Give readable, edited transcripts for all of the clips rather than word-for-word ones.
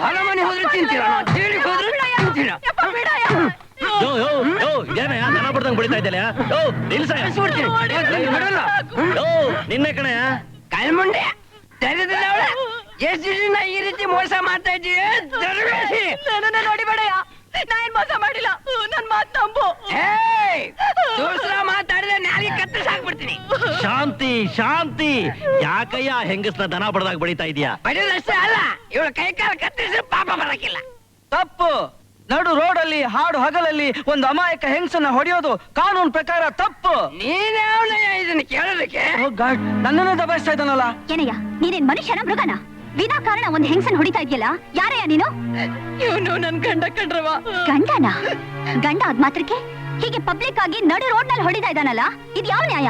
ಹೊಲ ಮನೆ ಹೋದ್ರೆ ತಿಂತೀರ, ಜೈಲಿಗೆ ಹೋದ್ರೆ ತಿಂತೀರ. ದನ ಬಿಡ್ದಂಗ್ ಬಿಡ್ತಾ ಇದ್ದಲ್ಲ ನಿನ್ನೆ ಕಣೆ ಕಳ್ಮುಂಡೆ ಧೈರ್ಯದಲ್ಲಿ ಅವಳ ಎಷ್ಟು ದಿನ ಈ ರೀತಿ ಮೋಸ ಮಾಡ್ತಾ ಇದ್ದೀವಿ. ನೋಡಿಬೇಡಯ್ಯ, ನಾ ಏನ್ ಮೋಸ ಮಾಡಿಲ್ಲ, ನನ್ ಮಾತ್ ನಂಬು. ದೂಸರ ಮಾತಾಡಿದ್ರೆ ನಾಳೆ ಕತ್ತರಿಸಾಕ್ಬಿಡ್ತೀನಿ. ಶಾಂತಿ ಶಾಂತಿ, ಯಾಕಯ್ಯ ಹೆಂಗಸ್ನ ದನ ಬಡ್ದಾಗ ಬಡಿತಾ ಇದೀಯಾ? ಬಡಿಯೋದಷ್ಟೇ ಅಲ್ಲ, ಇವಳ ಕೈ ಕಾಲ ಕತ್ತರಿಸಿ ಪಾಪ ಬರಕಿಲ್ಲ. ತಪ್ಪು. ನಡು ರೋಡಲ್ಲಿ ಹಾಡು ಹಗಲಲ್ಲಿ ಒಂದು ಅಮಾಯಕ ಹೆಂಗಸನ್ನ ಹೊಡೆಯೋದು ಕಾನೂನು ಪ್ರಕಾರ ತಪ್ಪು. ನೀನ್ಯಾವನಯ್ಯ ಇದನ್ನ ಕೇಳೋದಕ್ಕೆ? ನನ್ನನ್ನು ದಬಾಯಿಸ್ತಾ ಇದ್ದಾನಲ್ಲ. ಏನಯ್ಯ, ನೀನೇನ್ ಮನುಷ್ಯನ ಮೃಗನ? ವಿನಾಕಾರಣ ಒಂದ್ ಹೆಂಗಸನ್ ಹೊಡಿತಾ ಇದೆಯಲ್ಲ, ಯಾರಯ್ಯ ನೀನು? ಇವನು ನನ್ ಗಂಡ ಕಣ್ರವ. ಗಂಡನ? ಗಂಡ ಆದ್ ಮಾತ್ರಕ್ಕೆ ಹೀಗೆ ಪಬ್ಲಿಕ್ ಆಗಿ ನಡು ರೋಡ್ ನಲ್ಲಿ ಹೊಡಿತಾ ಇದ್ದಾನಲ್ಲ, ಇದ್ ಯಾವ ನ್ಯಾಯ?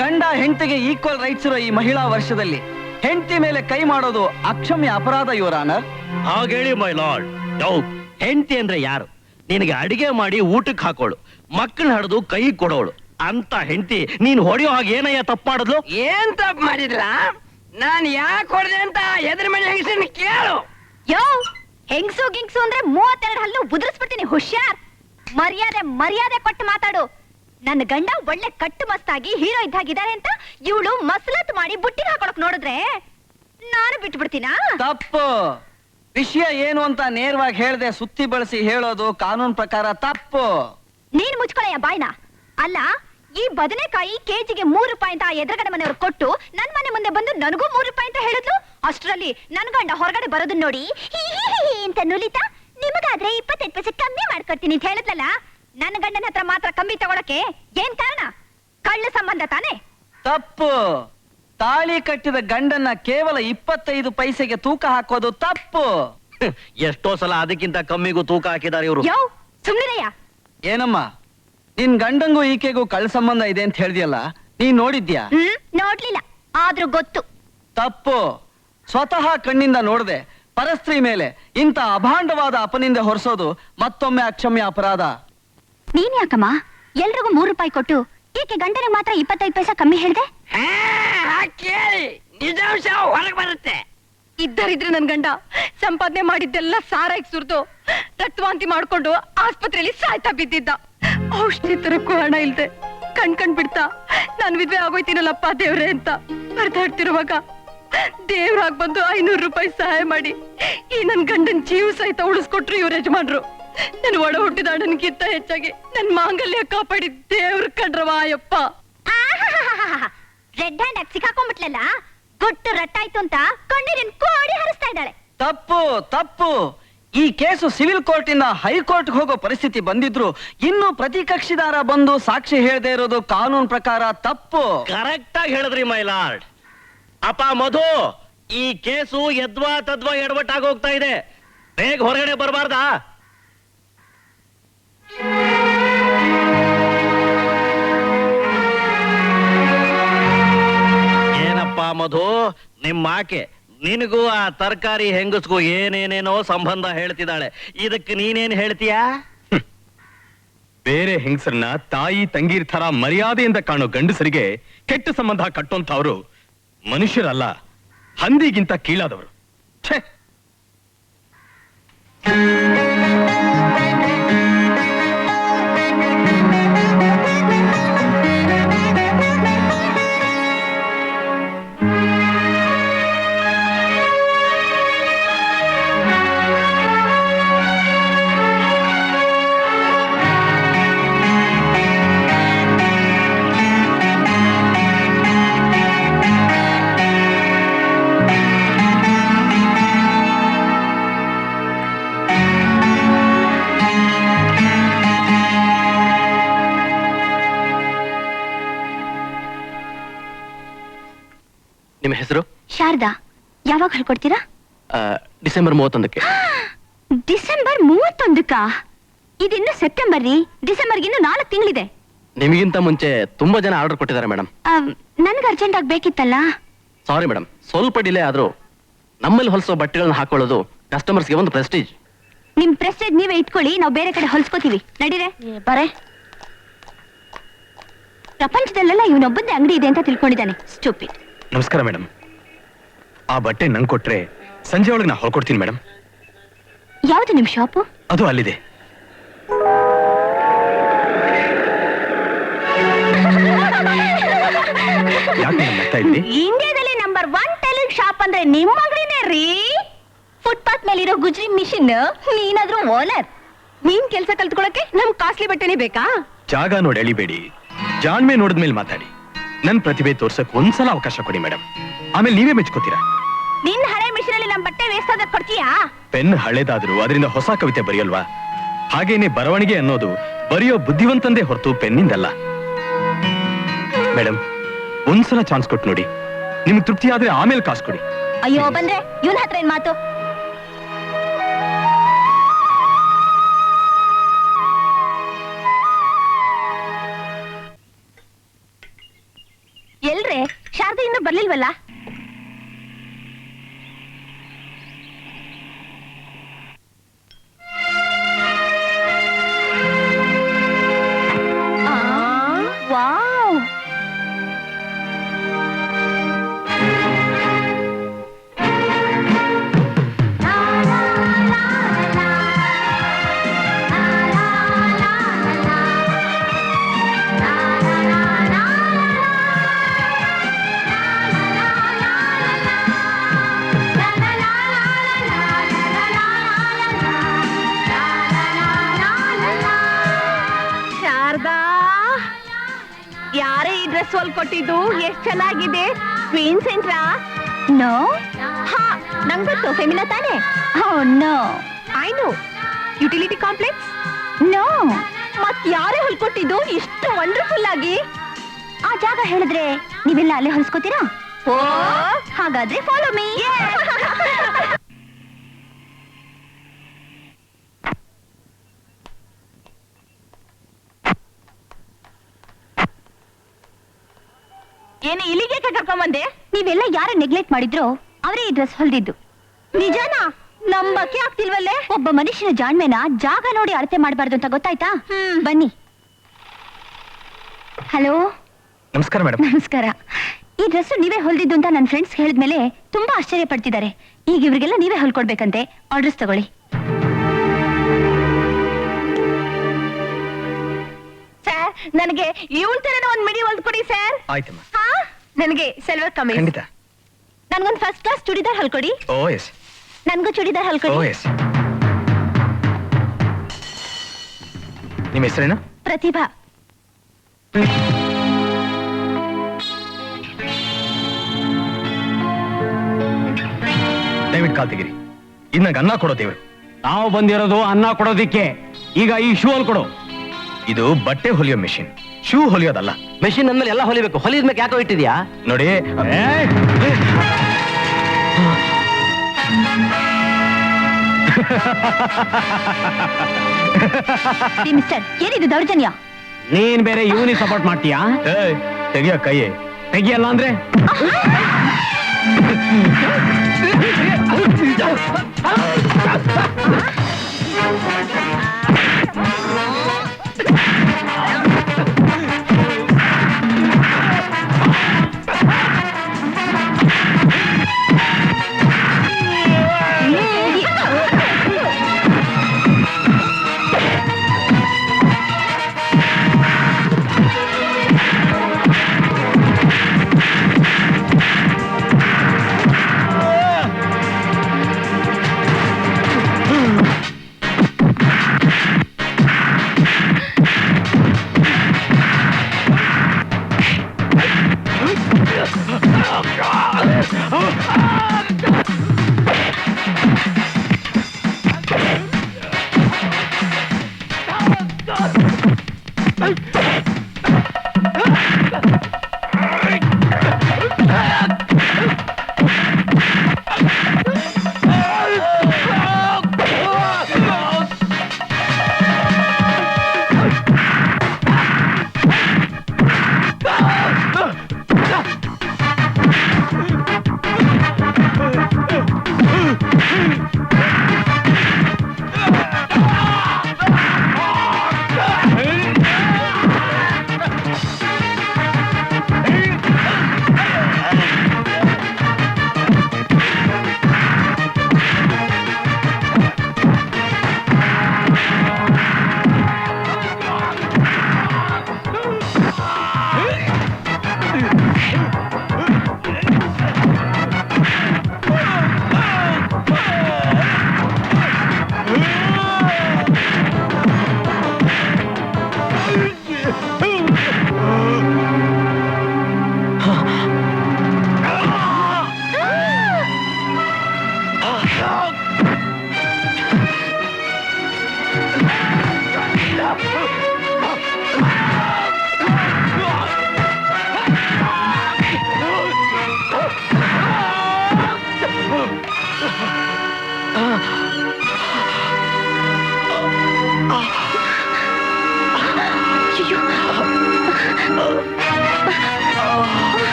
ಗಂಡ ಹೆಂಡತಿಗೆ ಈಕ್ವಲ್ ರೈಟ್ಸ್ ಇರೋ ಈ ಮಹಿಳಾ ವರ್ಷದಲ್ಲಿ ಹೆಂಡತಿ ಮೇಲೆ ಕೈ ಮಾಡೋದು ಅಕ್ಷಮ್ಯ ಅಪರಾಧ, ಯುವರ್ ಆನರ್. ಹಾಗೇಳಿ ಮೈ ಲಾರ್ಡ್. ಹೆಂಡತಿ ಅಂದ್ರೆ ಯಾರು? ನಿನಗೆ ಅಡಿಗೆ ಮಾಡಿ ಊಟಕ್ಕೆ ಹಾಕೋಳು, ಮಕ್ಕಳನ್ನ ಹಡ್ದು ಕೈ ಕೊಡೋಳು ಅಂತ ಹೆಂಡತಿ ನೀನ್ ಹೊಡೆಯೋ ಹಾಗೆ ಏನಯ್ಯ ತಪ್ಪು ಮಾಡಿದ್ಲು? ಏನ್ ತಪ್ಪು ಮಾಡಿದ್ಲ? ನಾನ್ ಯಾಕೆ ಹೊಡೆದೆ ಅಂತ ಎದುರು ಮನೆ ಹೆಂಗಸನ್ನ ಕೇಳು. ಯೋ, ಹೆಂಗ್ಸು ಗಿಂಗ್ಸು ಅಂದ್ರೆ 32 ಹಲ್ಲು ಉದುರಿಸ್ಬಿಡ್ತೀನಿ, ಹುಷಾರ್. ಮರ್ಯಾದೆ ಮರ್ಯಾದೆ ಕೊಟ್ಟು ಮಾತಾಡು. ನನ್ನ ಗಂಡ ಒಳ್ಳೆ ಕಟ್ಟು ಮಸ್ತಾಗಿ ಹೀರೋ ಇದ್ದಾಗಿದ್ದಾರೆ ಅಂತ ಇವಳು ಮಸಲತ್ ಮಾಡಿ ಬುಟ್ಟಿಗೆ ಹಾಕೊಳಕ್ ನೋಡಿದ್ರೆ ನಾನು ಬಿಟ್ಟು ಬಿಡ್ತೀನಾ? ತಪ್ಪು. ವಿಷಯ ಏನು ಅಂತ ನೇರವಾಗಿ ಹೇಳ್ದೆ ಸುತ್ತಿ ಬಳಸಿ ಹೇಳೋದು ಕಾನೂನು ಪ್ರಕಾರ ತಪ್ಪು. ನೀನ್ ಮುಚ್ಕೊಳಯ್ಯ ಬಾಯ್ನ. ಅಲ್ಲ, ಈ ಬದನೆಕಾಯಿ ಕೆಜಿಗೆ 3 ರೂಪಾಯಿ ಅಂತ ಎದುರುಗಡೆ ಮನೆಯವ್ರು ಕೊಟ್ಟು ನನ್ ಮನೆ ಮುಂದೆ ಬಂದು ನನಗೂ 3 ರೂಪಾಯಿ ಅಂತ ಹೇಳಿದ್ಲು. ಅಷ್ಟರಲ್ಲಿ ನನ್ ಗಂಡ ಹೊರಗಡೆ ಬರೋದನ್ನ ನೋಡಿ ಹೀ ಅಂತ ನುಲಿತಾ, ನಿಮಗಾದ್ರೆ 28 ಪೈಸೆ ಕಮ್ಮಿ ಮಾಡ್ಕೊಡ್ತೀನಿ ಅಂತ ಹೇಳಿದ್ಲಲ್ಲ. ನನ್ನ ಗಂಡನ ಹತ್ರ ಮಾತ್ರ ಕಮ್ಮಿ ತಗೊಳಕ್ಕೆ ಏನ್ ಕಾರಣ? ಕಳ್ಳ ಸಂಬಂಧ ತಾನೆ? ತಪ್ಪು. ತಾಳಿ ಕಟ್ಟಿದ ಗಂಡನ್ನ ಕೇವಲ 25 ಪೈಸೆಗೆ ತೂಕ ಹಾಕೋದು ತಪ್ಪು. ಎಷ್ಟೋ ಸಲ ಅದಕ್ಕಿಂತ ಕಮ್ಮಿಗೂ ತೂಕ ಹಾಕಿದಾರೆ ಇವರು. ಯೋ, ಸುಮ್ನಿರಯ್ಯ. ಏನಮ್ಮ, ನಿನ್ ಗಂಡಂಗೂ ಈಕೆಗೂ ಕಳ್ಳ ಸಂಬಂಧ ಇದೆ ಅಂತ ಹೇಳ್ದಿಯಲ್ಲ, ನೀನ್ ನೋಡಿದ್ಯಾ? ನೋಡ್ಲಿಲ್ಲ, ಆದ್ರೂ ಗೊತ್ತು. ತಪ್ಪು. ಸ್ವತಃ ಕಣ್ಣಿಂದ ನೋಡದೆ ಪರಸ್ತ್ರೀ ಮೇಲೆ ಇಂಥ ಅಭಾಂಡವಾದ ಅಪನಿಂದೆ ಹೊರಿಸೋದು ಮತ್ತೊಮ್ಮೆ ಅಕ್ಷಮ್ಯ ಅಪರಾಧ. ನೀನ್ ಯಾಕಮ್ಮ ಎಲ್ರಿಗೂ 3 ರೂಪಾಯಿ ಕೊಟ್ಟು ಏಕೆ ಗಂಡನಿಗೆ ಮಾತ್ರ 25 ಪೈಸೆ ಕಮ್ಮಿ ಹೇಳ್ದೆ? ಕೇಳಿ, ನಿಜಾಂಶ ಹೊರಗೆ ಬರುತ್ತೆ. ಇದ್ದರಿದ್ರೆ ನನ್ ಗಂಡ ಸಂಪಾದನೆ ಮಾಡಿದ್ದೆಲ್ಲ ಸಾರಾಯಿಗೆ ಸುರಿದು ರಕ್ತವಾಂತಿ ಮಾಡ್ಕೊಂಡು ಆಸ್ಪತ್ರೆಯಲ್ಲಿ ಸಾಯ್ತಾ ಬಿದ್ದಿದ್ದ. ಔಷಧಿ ತರಕ್ಕೂ ಹಣ ಇಲ್ದೆ ಕಣ್ ಬಿಡ್ತಾ ನಾನು ವಿಧವೆ ಆಗೋಯ್ತೀನಲ್ಲಪ್ಪ ದೇವ್ರೆ ಅಂತ ಬರ್ದಾಡ್ತಿರುವಾಗ ದೇವ್ರಾಗ್ ಬಂದು 500 ರೂಪಾಯಿ ಸಹಾಯ ಮಾಡಿ ಈ ನನ್ ಗಂಡನ್ ಜೀವ ಸಹಿತ ಉಳಿಸ್ಕೊಟ್ರು ಇವ್ರ ಯಜಮಾನ್ರು. ನನ್ ಒಡ ಹುಟ್ಟಿದ ಅಣ್ಣನ್ಗಿಂತ ಹೆಚ್ಚಾಗಿ ನನ್ ಮಾಂಗಲ್ಯ ಕಾಪಾಡಿ ದೇವ್ರ ಕಂಡ್ರವ ಅಯ್ಯಪ್ಪ. ರೆಡ್ ಹ್ಯಾಂಡ್ ಆಗಿ ಸಿಕ್ಕಾಕೊಂಡ್ಬಿಟ್ಲಲ್ಲ, ಗುಟ್ಟು ರಟ್ಟಾಯ್ತು ಅಂತ ಕಣ್ಣೀರಿನ ಕೋಡಿ ಹರಿಸ್ತಾ ಇದ್ದಾಳೆ. ತಪ್ಪು ತಪ್ಪು. ಈ ಕೇಸು ಸಿವಿಲ್ ಕೋರ್ಟ್ ಇಂದ ಹೈಕೋರ್ಟ್ ಹೋಗೋ ಪರಿಸ್ಥಿತಿ ಬಂದಿದ್ರು ಇನ್ನು ಪ್ರತಿ ಕಕ್ಷಿದಾರ ಬಂದು ಸಾಕ್ಷಿ ಹೇಳದೆ ಇರೋದು ಕಾನೂನು ಪ್ರಕಾರ ತಪ್ಪು. ಕರೆಕ್ಟ್ ಆಗಿ ಹೇಳಿದ್ರಿ ಮೈ ಲಾರ್ಡ್. ಅಪ್ಪ ಮಧು, ಈ ಕೇಸು ಯದ್ವಾ ತದ್ವಾ ಎಡವಟ್ಟಾಗಿ ಹೋಗ್ತಾ ಇದೆ, ಬೇಗ ಹೊರಗಡೆ ಬರಬಾರ್ದಾ? ಏನಪ್ಪ ಮಧು, ನಿಮ್ಮ ಆಕೆ ನಿನಗೂ ಆ ತರಕಾರಿ ಹೆಂಗಸ್ಗೂ ಏನೇನೇನೋ ಸಂಬಂಧ ಹೇಳ್ತಿದ್ದಾಳೆ, ಇದಕ್ಕೆ ನೀನೇನ್ ಹೇಳ್ತೀಯಾ? ಬೇರೆ ಹೆಂಗಸರನ್ನ ತಾಯಿ ತಂಗೀರ್ ತರ ಮರ್ಯಾದೆಯಿಂದ ಕಾಣೋ ಗಂಡಸರಿಗೆ ಕೆಟ್ಟ ಸಂಬಂಧ ಕಟ್ಟೋಂಥವ್ರು ಮನುಷ್ಯರಲ್ಲ, ಹಂದಿಗಿಂತ ಕೀಳಾದವರು. ಛೇ, ನಿಮ್ಮ ಹೆಸರು? ಶಾರದಾ. ಯಾವಾಗ ಹೇಳ್ಕೊಡ್ತೀರಾ? ಡಿಸೆಂಬರ್ 31ಕ್ಕೆ. ಡಿಸೆಂಬರ್ 31ಕ್ಕ? ಇದಿನ್ನು ಸೆಪ್ಟೆಂಬರ್ ರೀ. ಡಿಸೆಂಬರ್ಗಿನ್ನು 4 ತಿಂಗಳಿದೆ. ನಿಮಗಿಂತ ಮುಂಚೆ ತುಂಬಾ ಜನ ಆರ್ಡರ್ ಕೊಟ್ಟಿದ್ದಾರೆ ಮೇಡಮ್. ನನ್ಗೆ ಅರ್ಜೆಂಟ್ ಆಗಿ ಬೇಕಿತ್ತಲ್ಲ. ಸಾರಿ ಮೇಡಮ್, ಸ್ವಲ್ಪ ಡಿಲೇ ಆದ್ರೂ ನಮ್ಮಲ್ಲಿ ಹೊಲಿಸೋ ಬಟ್ಟೆಗಳನ್ನ ಹಾಕೊಳ್ಳೋದು ಕಸ್ಟಮರ್ಸ್ಗೆ ಒಂದು ಪ್ರೆಸ್ಟೀಜ್. ನಿಮ್ ಪ್ರೆಸ್ಟೇಜ್ ನೀವೇ ಇಟ್ಕೊಳ್ಳಿ, ನಾವು ಬೇರೆ ಕಡೆ ಹೊಲ್ಸ್ಕೋತೀವಿ. ನಡೀರೆ ಬರೇ. ಪ್ರಪಂಚದಲ್ಲೆಲ್ಲ ಇವನೊಬ್ಬಂದೇ ಅಂಗಡಿ ಇದೆ ಅಂತ ತಿಳ್ಕೊಂಡಿದ್ದಾನೆ. ಸ್ಟೂಪಿಡ್. ನಮಸ್ಕಾರ ಮೇಡಮ್. ಆ ಬಟ್ಟೆ ನಂಗೆ ಕೊಟ್ರೆ ಸಂಜೆ ಒಳಗೆ ನಾ ಹೊಲ್ಕೊಡ್ತೀನಿ ಮೇಡಮ್. ಯಾವ್ದು ನಿಮ್ ಶಾಪು? ಅದು ಅಲ್ಲಿದೆ. ಯಾಕೆ ನಗ್ತಾ ಇದ್ದಿ? ಇಂಡಿಯಾದಲ್ಲಿ ನಂಬರ್ 1 ಟೈಲರಿಂಗ್ ಶಾಪ್ ಅಂದ್ರೆ ನಿಮ್ಮ ಅಂಗಡಿನೇ ರೀ. ಫುಟ್ಪಾತ್ ಮೇಲಿರೋ ಗುಜ್ರಿ ಮಿಷಿನ್, ನೀನಾದ್ರೂ ಓನರ್. ನೀನ್ ಕೆಲ್ಸ ಕಲ್ತ್ಕೊಳಕ್ಕೆ ನಮ್ ಕಾಸ್ಟ್ಲಿ ಬಟ್ಟೆನೇ ಬೇಕಾ? ಜಾಗ ನೋಡಿ ಎಳಿಬೇಡಿ, ಜಾಣ್ಮೆ ನೋಡಿದ್ಮೇಲೆ ಮಾತಾಡಿ. ನನ್ ಪ್ರತಿಭೆ ತೋರ್ಸಕ್ ಒಂದ್ಸಲ ಅವಕಾಶ ಕೊಡಿ ಮೇಡಮ್, ಆಮೇಲೆ ನೀವೇ ಮೆಚ್ಕೋತೀರಾ. ನಿನ್ ಹಳೆ ಮಿಷಿನ್ ಅಲ್ಲಿ ನಮ್ ಬಟ್ಟೆ ವೇಸ್ಟ್ ಆದ್ರೆ ಕೊಡ್ತೀಯಾ? ಪೆನ್ ಹಳೇದಾದ್ರೂ ಅದರಿಂದ ಹೊಸ ಕವಿತೆ ಬರೆಯಲ್ವಾ? ಹಾಗೇನೆ ಬರವಣಿಗೆ ಅನ್ನೋದು ಬರೆಯೋ ಬುದ್ಧಿವಂತಂದೇ ಹೊರತು ಪೆನ್ನಿಂದಲ್ಲ. ಮೇಡಮ್, ಒಂದ್ಸಲ ಚಾನ್ಸ್ ಕೊಟ್ಟು ನೋಡಿ, ನಿಮ್ಗೆ ತೃಪ್ತಿ ಆದ್ರೆ ಆಮೇಲೆ ಕಾಸು ಕೊಡಿ. ಅಯ್ಯೋ ಬಂದ್ರೆ ಇವನ್ ಹತ್ರ ಏನ್ ಮಾತು? ಎಲ್ರೆ ಶಾರದಾ ಇನ್ನೂ ಬರ್ಲಿಲ್ವಲ್ಲ? ವಾವ್, ಶಾರದಾ, ಯಾರೇ ಈ ಡ್ರೆಸ್ ಹೊಲ್ಕೊಟ್ಟಿದ್ದು? ಎಷ್ಟ್ ಚೆನ್ನಾಗಿದೆ. Queen Centra? ನೋ. ಹಾ, ನಂಗ್ ಗೊತ್ತು, ಫೆಮಿನಾ ತಾನೆ? No, I know. Utility complex? No. ಮತ್ ಯಾರೇ ಹೊಲ್ಕೊಟ್ಟಿದ್ದು ಇಷ್ಟು ವಂಡರ್ಫುಲ್ ಆಗಿ? ಆ ಜಾಗ ಹೇಳಿದ್ರೆ ನೀವೆಲ್ಲ ಅಲ್ಲೇ ಹೊಲ್ಸ್ಕೊತೀರಾ? ಓ, ಹಾಗಾದ್ರೆ ಫಾಲೋ ಮೀ. ಏನು ಇಲ್ಲಿಗೆ ಕರ್ಕೊಂಬಂದೆ? ನೀವೆಲ್ಲ ಯಾರು ನೆಗ್ಲೆಕ್ಟ್ ಮಾಡಿದ್ರು ಅವರೇ ಈ ಡ್ರೆಸ್ ಹೊಲ್ದಿದ್ದು. ನಿಜಾನಾ? ನಂಬಕ್ಕೆ ಆಗ್ತಿಲ್ವಲ್ಲೇ. ಒಬ್ಬ ಮನುಷ್ಯನ ಜಾಣ್ಮೆನ ಜಾಗ ನೋಡಿ ಅಳತೆ ಮಾಡಬಾರ್ದು ಅಂತ ಗೊತ್ತಾಯ್ತಾ? ಬನ್ನಿ. ಹಲೋ, ನಮಸ್ಕಾರ ಮೇಡಮ್. ನಮಸ್ಕಾರ. ಈ ಡ್ರೆಸ್ ನೀವೇ ಹೊಲ್ದಿದ್ದು ಅಂತ ನನ್ನ ಫ್ರೆಂಡ್ಸ್ ಹೇಳಿದ್ಮೇಲೆ ತುಂಬಾ ಆಶ್ಚರ್ಯ ಪಡ್ತಿದ್ದಾರೆ. ಈಗ ಇವ್ರಿಗೆಲ್ಲ ನೀವೇ ಹೊಲ್ಕೊಡ್ಬೇಕಂತೆ. ಆರ್ಡರ್ಸ್ ತಗೊಳ್ಳಿ. ಸರ್, ನನಗೆ ಇವಳ ತರನ ಒಂದ್ ಮಿಡಿ ಹೊಲ್ಕೊಡಿ ಸರ್. ಆಯ್ತಮ್ಮ. ನನಗೆ ಸೆಲ್ವರ್ ಕಮೀಸ್. ಖಂಡಿತ. ನನ್ಗೊಂದು ಫಸ್ಟ್ ಕ್ಲಾಸ್ ಚೂಡಿದಾರ್ ಹೊಲ್ಕೊಡಿ. ಓ ಎಸ್. ನನ್ಗೂ ಚೂಡಿದಾರ್ ಓ ಹೊಲ್ಕೊಡಿ. ಎಸ್. ನಿಮ್ಮ ಹೆಸರೇನು? ಪ್ರತಿಭಾ. ದಯವಿಟ್ಟು ಕಾಲ್ ತೆಗೀರಿ. ಇನ್ನಾಗ ಅನ್ನ ಕೊಡೋ ದೇವ್ರು. ನಾವು ಬಂದಿರೋದು ಅನ್ನ ಕೊಡೋದಿಕ್ಕೆ. ಈಗ ಈ ಶೂ ಅಲ್ಲಿ ಕೊಡು. ಇದು ಬಟ್ಟೆ ಹೊಲಿಯೋ ಮೆಷಿನ್, ಶೂ ಹೊಲಿಯೋದಲ್ಲ. ಮೆಷಿನ್ ಅಂದ್ಮೇಲೆ ಎಲ್ಲ ಹೊಲಿಬೇಕು. ಹೊಲಿದ್ಮೇಲೆ ಯಾಕೋ ಇಟ್ಟಿದ್ಯಾ? ನೋಡಿ, ಮಿಸ್ಟರ್, ಏನಿದು ದೌರ್ಜನ್ಯ? ನೀನ್ ಬೇರೆ ಇವನಿಗೆ ಸಪೋರ್ಟ್ ಮಾಡ್ತೀಯಾ? ತೆಗಿಯ ಕೈ. ತೆಗಿಯಲ್ಲ ಅಂದ್ರೆ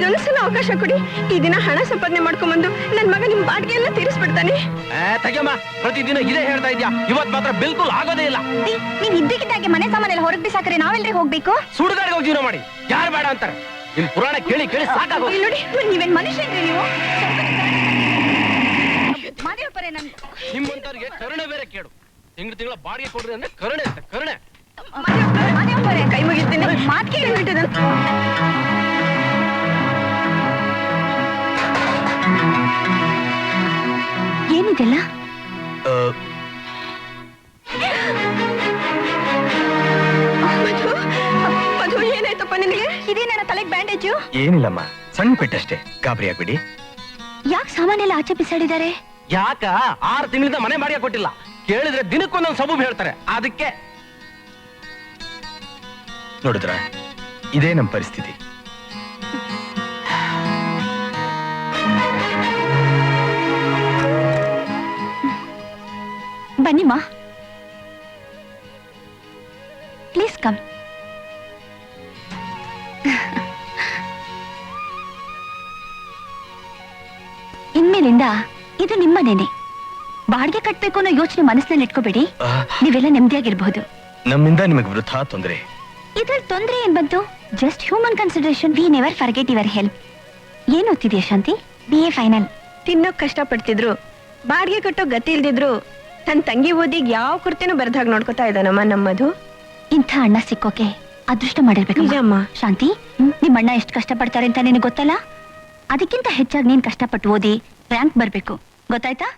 ಇದೊಂದ್ಸಲ ಅವಕಾಶ ಕೊಡಿ. ಈ ದಿನ ಹಣ ಸಂಪಾದನೆ ಮಾಡ್ಕೊಂಡ್ಬಂದು ನನ್ ಮಗ ನಿಮ್ ಬಾಡಿಗೆ ಎಲ್ಲ ತೀರಿಸ್ಬಿಡ್ತಾನೆ. ತಗಮ್ಮ, ಪ್ರತಿದಿನ ಇದೇ ಹೇಳ್ತಾ ಇದ್ಯಾ, ಇವತ್ ಮಾತ್ರ ಬಿಲ್ಕುಲ್ ಆಗೋದೇ ಇಲ್ಲ. ನೀವ್ ಇದ್ದಕ್ಕಿದ್ದಾಗೆ ಮನೆ ಸಾಮಾನೆಲ್ಲ ಹೊರಗ್ ಬಿಸಾಕ್ರೆ ನಾವೆಲ್ರಿ ಹೋಗ್ಬೇಕು? ಸುಡುಗಾಡಿಗೆ ಹೋಗಿ ಜೀವನ ಮಾಡಿ, ಯಾರು ಬೇಡ ಅಂತಾರೆ? ನಿಮ್ ಪುರಾಣ ಕೇಳಿ ಕೇಳಿ ಸಾಕಾಗೋ. ಇಲ್ಲಿ ನೋಡಿ, ನೀವೇನ್ ಮನುಷ್ಯನ್ರಿ ನೀವು? ಮಾದೇವಪ್ಪರೇ, ನನ್ ನಿಮ್ಮಂತವ್ರಿಗೆ ಕರುಣೆ ಬೇರೆ ಕೇಳು. ತಿಂಗಳ ಬಾಡಿಗೆ ಕೊಡ್ರಿ ಅಂದ್ರೆ ಕರುಣೆ ಅಂತ ಕರುಣೆ. ಮಾದೇವಪ್ಪರೇ, ಕೈ ಮುಗಿತೀನಿ, ಮಾತ್ ಕೇಳಿ ಬಿಟ್ಟಿದ. ಏನಿದೆಲ್ಲ? ಮಧು, ಏನಾಯ್ತಪ್ಪ ನಿನಗೆ? ಇದೇ ನನ್ನ ತಲೆಗೆ ಬ್ಯಾಂಡೇಜು. ಏನಿಲ್ಲಮ್ಮ, ಸಣ್ಣ ಪೆಟ್ಟಷ್ಟೇ, ಗಾಬರಿ ಆಗ್ಬಿಡಿ. ಯಾಕೆ ಸಾಮಾನೆಲ್ಲ ಆಚೆ ಬಿಸಾಡಿದ್ದಾರೆ? ಯಾಕ 6 ತಿಂಗಳಿಂದ ಮನೆ ಬಾಡಿಗೆ ಕೊಟ್ಟಿಲ್ಲ. ಕೇಳಿದ್ರೆ ದಿನಕ್ಕೊಂದೊಂದು ಸಬೂಬ್ ಹೇಳ್ತಾರೆ, ಅದಕ್ಕೆ. ನೋಡಿದ್ರ, ಇದೇ ನಮ್ಮ ಪರಿಸ್ಥಿತಿ. ಬನ್ನಿಮ್ಮ, ಪ್ಲೀಸ್ ಕಮ್. ಇನ್ಮೇಲಿಂದ ಇದು ನಿಮ್ಮನೇನೆ. ಬಾಡಿಗೆ ಕಟ್ಬೇಕು ಅನ್ನೋ ಯೋಚನೆ ಮನಸ್ಸಿನಲ್ಲಿ ಇಟ್ಕೋಬೇಡಿ. ನೀವೆಲ್ಲ ನೆಮ್ಮದಿಯಾಗಿರ್ಬಹುದು. ನಮ್ಮಿಂದ ನಿಮಗೆ ವೃಥಾ ತೊಂದರೆ. ಇದ್ರಲ್ಲಿ ತೊಂದ್ರೆ ಏನ್ ಬಂತು? Just human consideration. We never forget your help. ಏನ್ ಓದ್ತಿದ್ಯಾ ಶಾಂತಿ? BA final. ತಿನ್ನೋಕ್ ಕಷ್ಟ ಪಡ್ತಿದ್ರು, ಬಾಡಿಗೆ ಕಟ್ಟೋ ಗತಿ ಇಲ್ದಿದ್ರು, ತನ್ ತಂಗಿ ಓದಿಗ್ ಯಾವ ಕುರ್ತಿನೂ ಬರ್ದಾಗ ನೋಡ್ಕೊತಾ ಇದ್ದಾನಮ್ಮ ನಮ್ಮದು. ಇಂಥ ಅಣ್ಣ ಸಿಕ್ಕೋಕೆ ಅದೃಷ್ಟ ಮಾಡಿರ್ಬೇಕು. ನಿಜಮ್ಮ. ಶಾಂತಿ, ನಿಮ್ ಅಣ್ಣ ಎಷ್ಟು ಕಷ್ಟ ಪಡ್ತಾರೆ ಅಂತ ನಿನಗೆ ಗೊತ್ತಲ್ಲ? ಅದಕ್ಕಿಂತ ಹೆಚ್ಚಾಗಿ ನೀನ್ ಕಷ್ಟಪಟ್ಟು ಓದಿ ರ್ಯಾಂಕ್ ಬರ್ಬೇಕು, ಗೊತ್ತಾಯ್ತಾ?